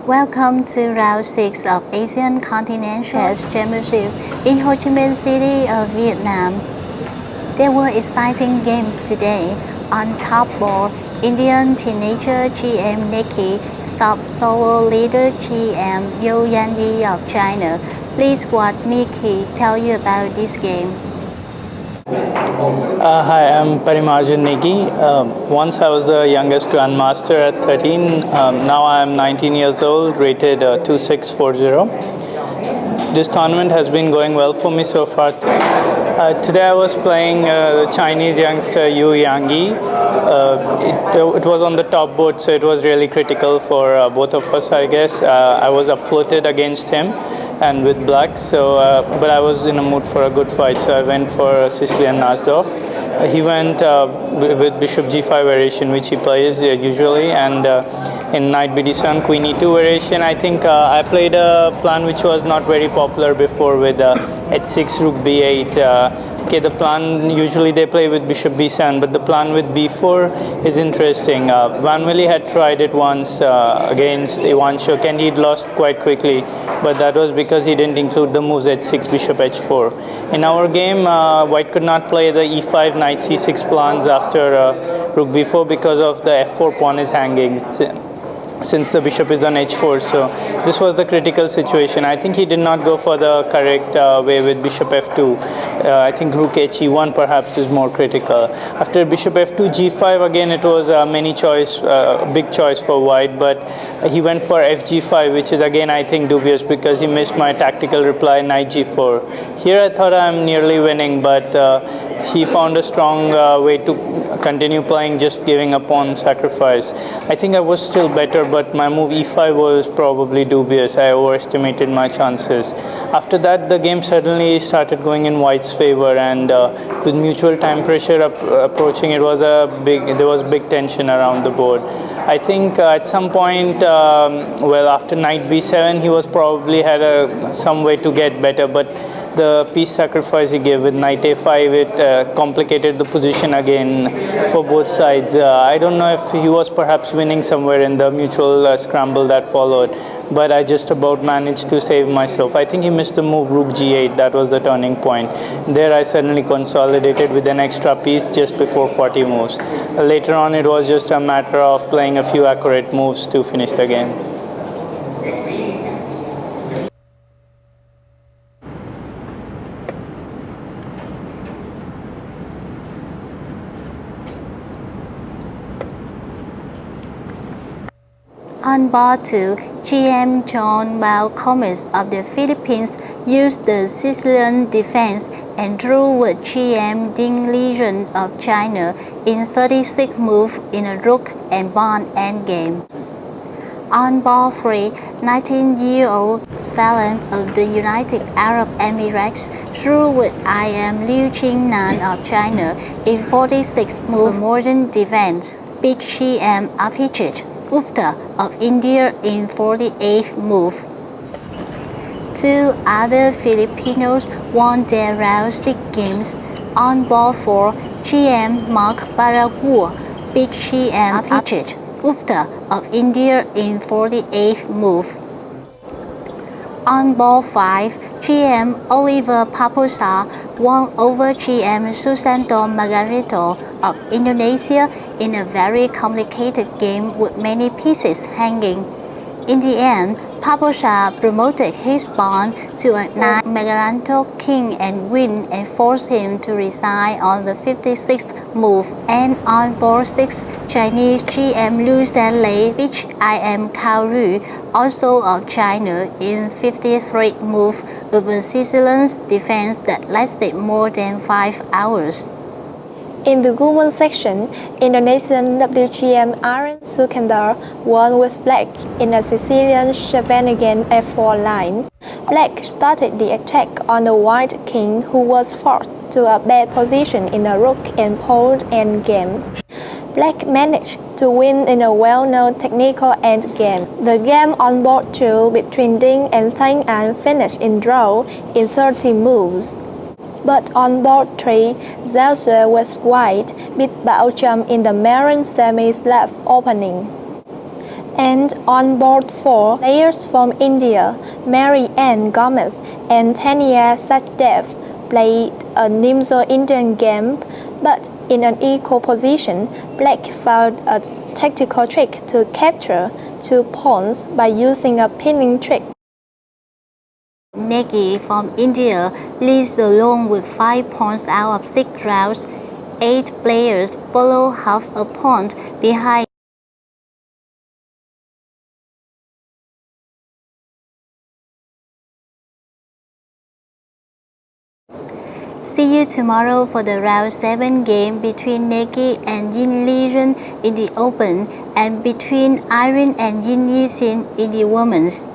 Welcome to round 6 of Asian Continental Chess Championship in Ho Chi Minh City of Vietnam. There were exciting games today. On top board, Indian teenager GM Nikki stopped solo leader GM Yo Yanyi of China. Please what Nikki tell you about this game. Hi, I'm Parimarjan Negi. Once I was the youngest grandmaster at 13. Now I am 19 years old, rated 2640. This tournament has been going well for me so far. Today I was playing the Chinese youngster Yu Yangyi. It was on the top board, so it was really critical for both of us, I guess. I was upfloated against him and with black, but I was in a mood for a good fight, so I went for Sicilian Najdorf. He went with bishop g5 variation, which he plays usually, and in knight bd7 queen e2 variation. I think I played a plan which was not very popular before with h6 rook b8. The plan usually they play with bishop b7, but the plan with b4 is interesting. Van Willy had tried it once against Ivan Shuk, and he'd lost quite quickly, but that was because he didn't include the moves h6, bishop h4. In our game, white could not play the e5, knight c6 plans after rook b4 because of the f4 pawn is hanging, since the bishop is on h4. So this was the critical situation. I think he did not go for the correct way with bishop f2. I think rook he1 perhaps is more critical. After bishop f2 g5, again it was a big choice for white, but he went for fg5, which is again I think dubious because he missed my tactical reply knight g4. Here I thought I'm nearly winning, but he found a strong way to continue playing, just giving a pawn sacrifice. I think I was still better, but my move e5 was probably dubious. I overestimated my chances. After that, the game suddenly started going in white's favor, and with mutual time pressure approaching, there was big tension around the board. I think at some point, after knight b7, he was probably had some way to get better, but the piece sacrifice he gave with knight a5, it complicated the position again for both sides. I don't know if he was perhaps winning somewhere in the mutual scramble that followed, but I just about managed to save myself. I think he missed the move rook g8. That was the turning point. There I suddenly consolidated with an extra piece just before 40 moves. Later on, it was just a matter of playing a few accurate moves to finish the game. On board 2, GM John Malcolmus of the Philippines used the Sicilian defense and drew with GM Ding Liren of China in 36 moves in a rook and pawn endgame. On board 3, 19-year-old Salem of the United Arab Emirates drew with IM Liu Qingnan of China in 46 moves modern defense. Big GM Abhijit Gupta of India in 48th move. Two other Filipinos won their round 6 games. On board 4, GM Mark Baragur, Big GM Abhijit Gupta of India in 48th move. On board 5, GM Oliver Paposa won over GM Susanto Margarito of Indonesia in a very complicated game with many pieces hanging. In the end, Paposa promoted his pawn to a knight Margarito king and win and forced him to resign on the 56th move. And on board 6, Chinese GM Lu Zhanlei beat IM Cao Ru, also of China, in 53 moves with a Sicilian defense that lasted more than 5 hours. In the women's section, Indonesian WGM Aren Sukandar won with black in a Sicilian Scheveningen f4 line. Black started the attack on the white king, who was forced to a bad position in a rook and pawn endgame. Black managed to win in a well-known technical endgame. The game on board 2 between Ding and Thanh An finished in draw in 30 moves. But on board 3, Zhao Xue with white beat Bao Chum in the Marin semi-slab opening. And on board 4 players from India, Mary Ann Gomez and Tania Sachdev, played a Nimzo-Indian game, but in an equal position, Black found a tactical trick to capture 2 pawns by using a pinning trick. Negi from India leads alone with 5 pawns out of 6 rounds. 8 players follow half a pawn behind. See you tomorrow for the round 7 game between Negi and Yin Liren in the open and between Irene and Yin Yixin in the women's.